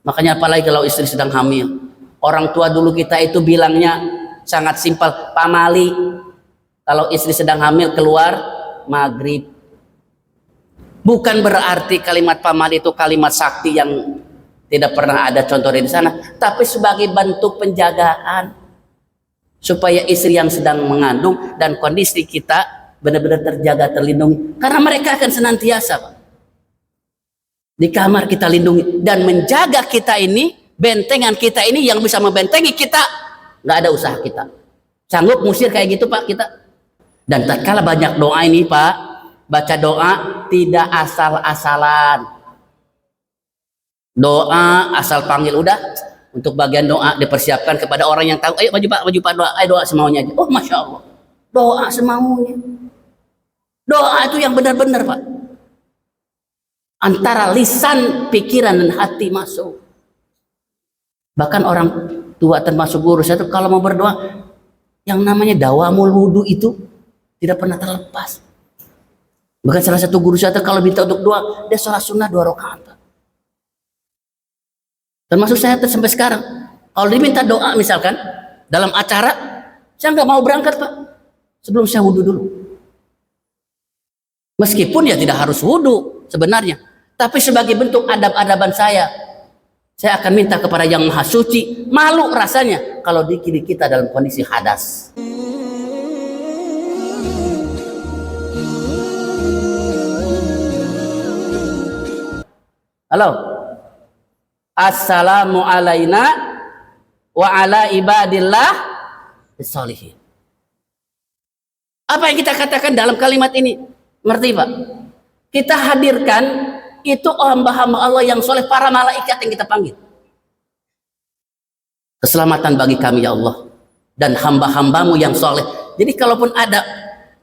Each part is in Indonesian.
Makanya apalagi kalau istri sedang hamil. Orang tua dulu kita itu bilangnya sangat simpel, pamali. Kalau istri sedang hamil keluar maghrib. Bukan berarti kalimat pamali itu kalimat sakti yang tidak pernah ada contohnya di sana, tapi sebagai bentuk penjagaan supaya istri yang sedang mengandung dan kondisi kita benar-benar terjaga, terlindungi, karena mereka akan senantiasa Pak, di kamar kita lindungi dan menjaga kita ini, bentengan kita ini yang bisa membentengi kita. Nggak ada usaha kita sanggup musir kayak gitu Pak kita. Dan tatkala banyak doa ini Pak, baca doa tidak asal-asalan. Doa asal panggil udah, untuk bagian doa dipersiapkan kepada orang yang tahu. Ayo maju Pak doa, ayo doa semaunya aja. Oh Masya Allah, doa semaunya. Doa itu yang benar-benar Pak, antara lisan, pikiran dan hati masuk. Bahkan orang tua termasuk guru saya itu kalau mau berdoa, yang namanya dawamul wudu itu tidak pernah terlepas. Bahkan salah satu guru saya itu kalau minta untuk doa, dia sholat sunnah 2 rakaat. Termasuk saya sampai sekarang, kalau diminta doa misalkan dalam acara, saya nggak mau berangkat Pak sebelum saya wudhu dulu. Meskipun ya tidak harus wudhu sebenarnya, tapi sebagai bentuk adab-adaban saya akan minta kepada yang maha suci. Malu rasanya kalau diri kita dalam kondisi hadas. Halo. Assalamu alaina wa ala ibadillah sholihin. Apa yang kita katakan dalam kalimat ini? Ngerti Pak? Kita hadirkan itu hamba-hamba Allah yang soleh, para malaikat yang kita panggil. Keselamatan bagi kami ya Allah dan hamba-hambamu yang soleh. Jadi kalaupun ada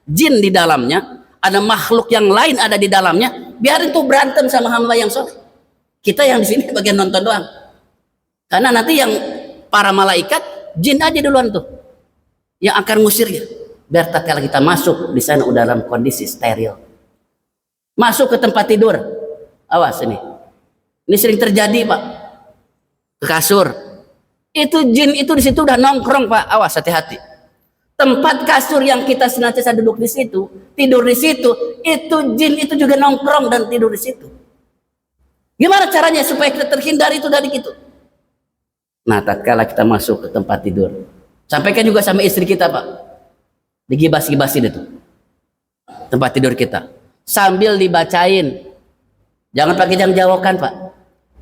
jin di dalamnya, ada makhluk yang lain ada di dalamnya, biarin tuh berantem sama hamba yang soleh. Kita yang di sini bagian nonton doang. Karena nanti yang para malaikat, jin aja duluan tuh yang akan ngusirnya. Biar tatkala kita masuk di sana udah dalam kondisi steril. Masuk ke tempat tidur. Awas ini. Ini sering terjadi, Pak. Ke kasur. Itu jin itu di situ udah nongkrong, Pak. Awas, hati-hati. Tempat kasur yang kita senantiasa duduk di situ, tidur di situ, itu jin itu juga nongkrong dan tidur di situ. Gimana caranya supaya kita terhindar itu dari itu? Nah, tatkala kita masuk ke tempat tidur, sampaikan juga sama istri kita, Pak. Digibas-gibasin itu tempat tidur kita. Sambil dibacain. Jangan pakai jang jawakan, Pak.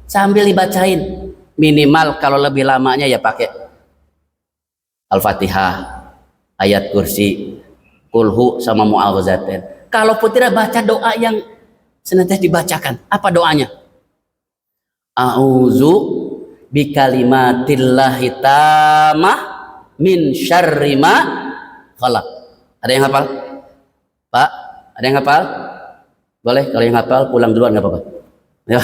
Sambil dibacain. Minimal kalau lebih lamanya ya pakai Al-Fatihah, ayat kursi, kulhu sama mu'awzatain. Kalau pun tidak, baca doa yang senantiasa dibacakan. Apa doanya? A'udzu bikalimatillahi tamah min syarri ma khalaq. Ada yang hafal? Pak, ada yang hafal? Boleh, kalau yang hafal pulang duluan nggak apa-apa. Ya.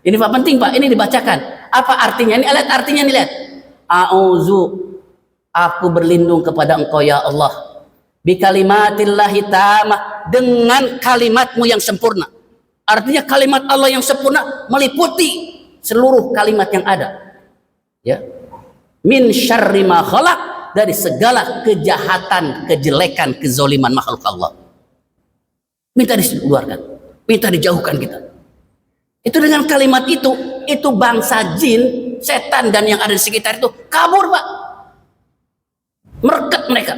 Ini Pak penting Pak, ini dibacakan. Apa artinya? Ini lihat artinya nih, lihat. A'udzu, aku berlindung kepada Engkau ya Allah. Bikalimatillahi tamah, dengan kalimatmu yang sempurna. Artinya kalimat Allah yang sempurna meliputi seluruh kalimat yang ada. Ya. Min syarri ma khalaq, dari segala kejahatan, kejelekan, kezoliman makhluk Allah. Minta dikeluarkan, minta dijauhkan kita. Itu dengan kalimat itu bangsa jin, setan dan yang ada di sekitar itu kabur, Pak. Merekat mereka.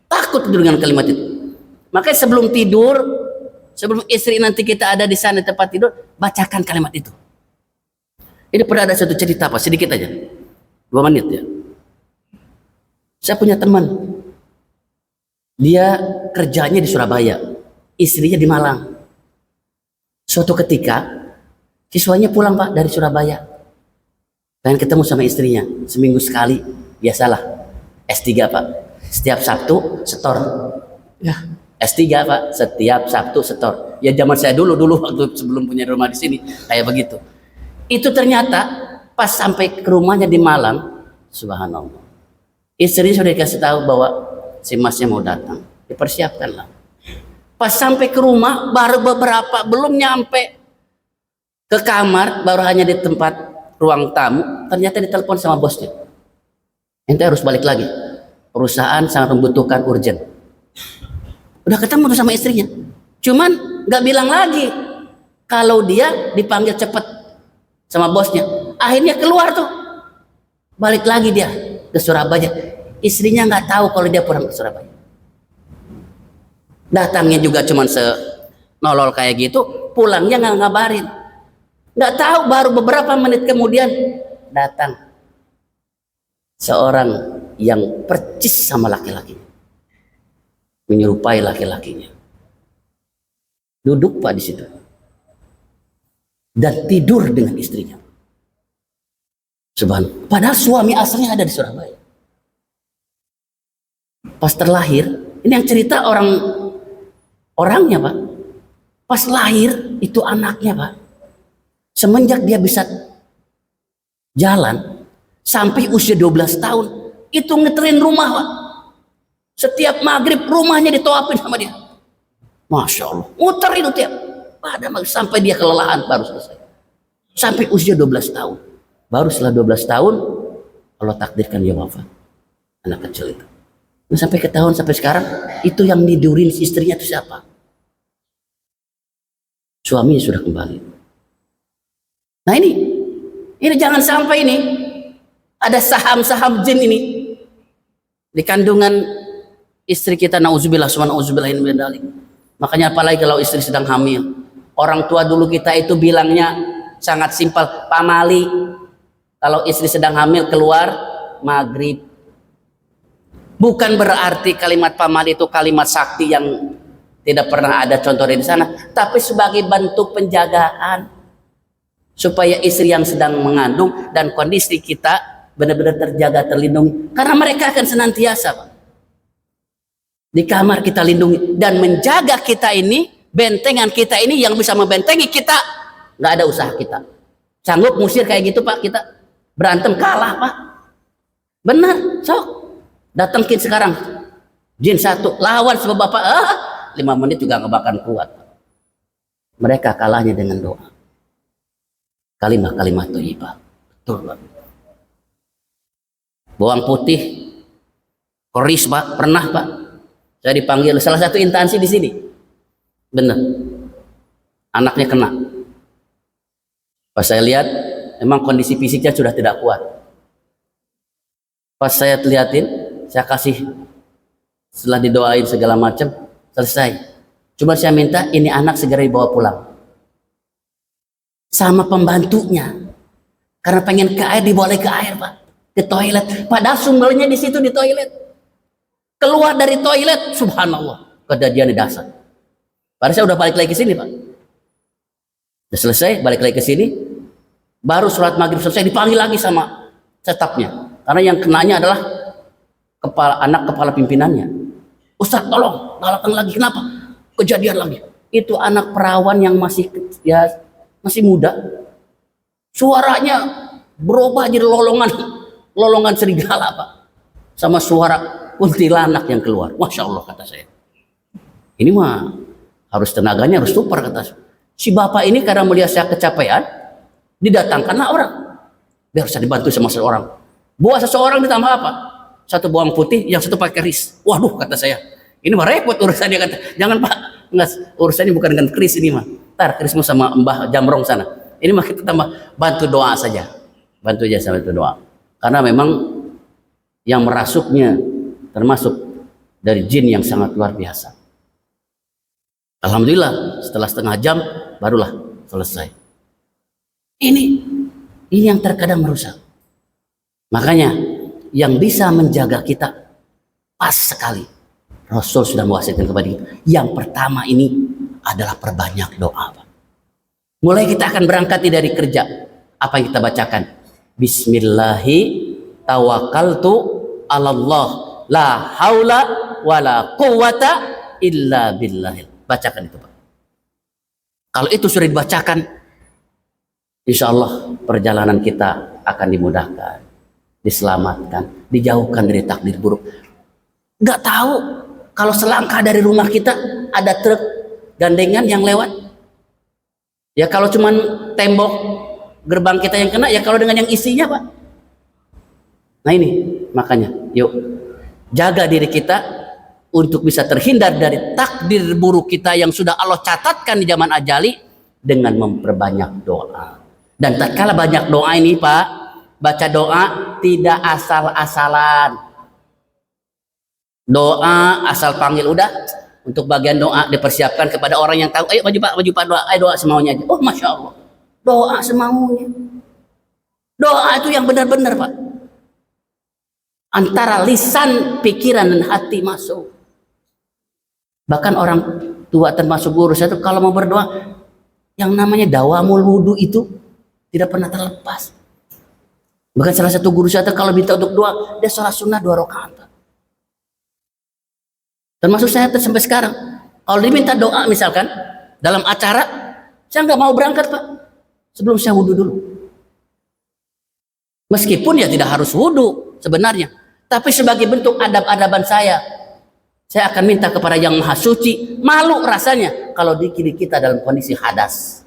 Takut dengan kalimat itu. Makanya sebelum tidur, sebelum istri nanti kita ada di sana di tempat tidur, bacakan kalimat itu. Ini pernah ada satu cerita Pak, sedikit aja. 2 menit ya. Saya punya teman. Dia kerjanya di Surabaya, istrinya di Malang. Suatu ketika, siswanya pulang Pak dari Surabaya. Pengen ketemu sama istrinya, seminggu sekali, biasalah. S3 Pak, setiap Sabtu setor. Ya. S3 Pak, setiap Sabtu setor. Ya zaman saya dulu waktu sebelum punya rumah di sini kayak begitu. Itu ternyata pas sampai ke rumahnya di Malang, subhanallah, istrinya sudah dikasih tahu bahwa si masnya mau datang, dipersiapkanlah. Pas sampai ke rumah baru belum nyampe ke kamar, baru hanya di tempat ruang tamu, ternyata ditelepon sama bosnya, ente harus balik lagi, perusahaan sangat membutuhkan urgent. Udah ketemu tuh sama istrinya, cuman nggak bilang lagi kalau dia dipanggil cepet sama bosnya. Akhirnya keluar tuh, balik lagi dia ke Surabaya. Istrinya nggak tahu kalau dia pulang ke Surabaya. Datangnya juga cuman senolol kayak gitu, pulangnya nggak ngabarin. Nggak tahu, baru beberapa menit kemudian datang seorang yang percis sama laki-laki, menyerupai laki-lakinya. Duduk Pak di situ dan tidur dengan istrinya. Subhanallah. Padahal suami aslinya ada di Surabaya. Pas terlahir, ini yang cerita orangnya Pak. Pas lahir itu anaknya Pak. Semenjak dia bisa jalan sampai usia 12 tahun itu ngeterin rumah Pak. Setiap maghrib rumahnya ditawafin sama dia. Masya Allah, muter itu tiap pada sampai dia kelelahan baru selesai. Sampai usia 12 tahun. Baru setelah 12 tahun Allah takdirkan dia wafat. Anak kecil itu. Nah, sampai ketahuan sampai sekarang itu yang nidurin istrinya itu siapa? Suaminya sudah kembali. Nah ini jangan sampai ini ada saham-saham jin ini di kandungan istri kita. Nauzubillah, subhanallah, min dzalik. Makanya apalagi kalau istri sedang hamil. Orang tua dulu kita itu bilangnya sangat simpel, pamali. Kalau istri sedang hamil keluar maghrib. Bukan berarti kalimat pamali itu kalimat sakti yang tidak pernah ada contoh di sana, tapi sebagai bentuk penjagaan supaya istri yang sedang mengandung dan kondisi kita benar-benar terjaga, terlindungi, karena mereka akan senantiasa Pak, di kamar kita lindungi dan menjaga kita ini, bentengan kita ini yang bisa membentengi kita. Nggak ada usaha kita sanggup musir kayak gitu Pak. Kita berantem kalah Pak, benar. Sok datengin sekarang jin satu lawan sama bapak, 5 menit juga nggak bakal kuat. Mereka kalahnya dengan doa, kalimat-kalimat thayyibah. Betul Pak. Bawang putih koris Pak, pernah Pak saya dipanggil salah satu instansi di sini, bener anaknya kena. Pas saya lihat emang kondisi fisiknya sudah tidak kuat. Pas saya liatin, saya kasih, setelah didoain segala macam selesai, cuma saya minta ini anak segera dibawa pulang sama pembantunya, karena pengen ke air, dibawa ke air Pak, ke toilet, padahal sumbernya di situ di toilet. Keluar dari toilet, subhanallah, kejadian di dasar. Padahal saya udah balik lagi ke sini Pak, udah selesai balik lagi ke sini, baru sholat maghrib selesai dipanggil lagi sama stafnya, karena yang kenanya adalah anak kepala pimpinannya. Ustaz tolong galakkan lagi, kenapa kejadian lagi? Itu anak perawan yang masih muda, suaranya berubah jadi lolongan serigala Pak, sama suara kuntilanak yang keluar. Masya Allah kata saya, ini mah harus tenaganya harus super kata saya. Si bapak ini karena melihat saya kecapean, didatangkanlah orang biar saya dibantu sama seseorang. Bawa seseorang ditambah apa? Satu bawang putih, yang satu pakai keris. Waduh kata saya, ini mah repot urusannya. Kata, jangan Pak, enggak, urusannya bukan dengan keris ini mah. Ntar kerismu sama Mbah Jamrong sana. Ini mah kita tambah bantu doa saja. Bantu aja sama itu doa. Karena memang yang merasuknya termasuk dari jin yang sangat luar biasa. Alhamdulillah setelah setengah jam barulah selesai. Ini yang terkadang merusak. Makanya yang bisa menjaga kita pas sekali Rasul sudah mewasiatkan kepada kita. Yang pertama ini adalah perbanyak doa. Mulai kita akan berangkat dari kerja, apa yang kita bacakan? Bismillahi tawakkaltu 'alallah la haula wala quwata illa billah. Bacakan itu Pak. Kalau itu sudah dibacakan, insya Allah perjalanan kita akan dimudahkan, diselamatkan, dijauhkan dari takdir buruk. Nggak tahu kalau selangkah dari rumah kita ada truk gandengan yang lewat. Ya kalau cuman tembok gerbang kita yang kena, ya kalau dengan yang isinya Pak. Nah ini makanya yuk jaga diri kita untuk bisa terhindar dari takdir buruk kita yang sudah Allah catatkan di zaman ajali dengan memperbanyak doa. Dan tatkala banyak doa ini Pak, baca doa tidak asal-asalan. Doa asal panggil udah, untuk bagian doa dipersiapkan kepada orang yang tahu. Ayo maju Pak doa, ayo doa semaunya aja. Oh Masya Allah, doa semaunya. Doa itu yang benar-benar Pak, antara lisan, pikiran dan hati masuk. Bahkan orang tua termasuk guru saya itu kalau mau berdoa, yang namanya dawamul wudu itu tidak pernah terlepas. Bahkan salah satu guru saya itu kalau minta untuk doa, dia sholat sunnah 2 rakaat. Termasuk saya sampai sekarang, kalau diminta doa misalkan dalam acara, saya nggak mau berangkat Pak, sebelum saya wudhu dulu. Meskipun ya tidak harus wudhu sebenarnya, tapi sebagai bentuk adab-adaban saya akan minta kepada yang maha suci. Malu rasanya kalau diri kita dalam kondisi hadas.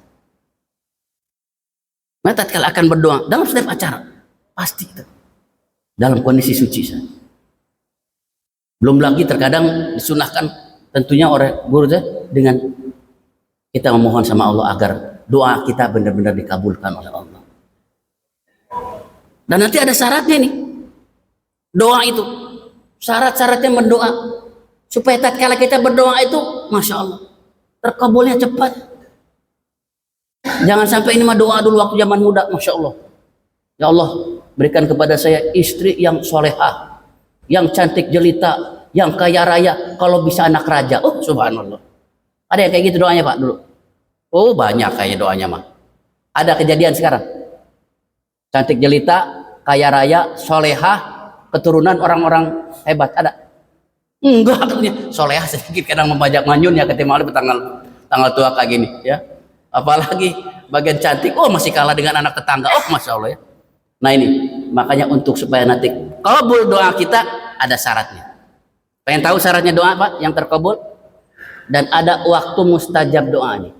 Maka tatkala akan berdoa dalam setiap acara, pasti kita dalam kondisi suci saya. Belum lagi terkadang disunahkan tentunya oleh guru saya dengan kita memohon sama Allah agar doa kita benar-benar dikabulkan oleh Allah. Dan nanti ada syaratnya nih. Doa itu syarat-syaratnya berdoa supaya tatkala kita berdoa itu Masya Allah terkabulnya cepat. Jangan sampai ini mah doa dulu waktu zaman muda, Masya Allah, ya Allah berikan kepada saya istri yang solehah, yang cantik jelita, yang kaya raya, kalau bisa anak raja. Oh subhanallah, ada yang kayak gitu doanya Pak dulu? Oh banyak kayak doanya mah. Ada kejadian sekarang, cantik jelita, kaya raya, solehah, keturunan orang-orang hebat, ada? Enggak, katanya solehah sedikit kadang membajak manyun ya ketika malam tanggal tua kayak gini ya. Apalagi bagian cantik, oh masih kalah dengan anak tetangga. Oh Masya Allah ya. Nah ini makanya untuk supaya nanti kabul doa kita ada syaratnya. Pengen tahu syaratnya doa Pak yang terkabul? Dan ada waktu mustajab doa nih.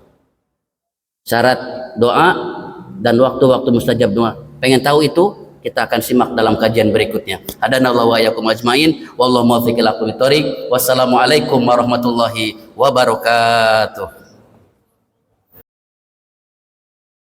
Syarat doa dan waktu-waktu mustajab doa. Pengen tahu itu? Kita akan simak dalam kajian berikutnya. Hadanallahu wa iyyakum ajmain. Wallahu muwaffiq ila aqwamit thoriq. Wassalamualaikum warahmatullahi wabarakatuh.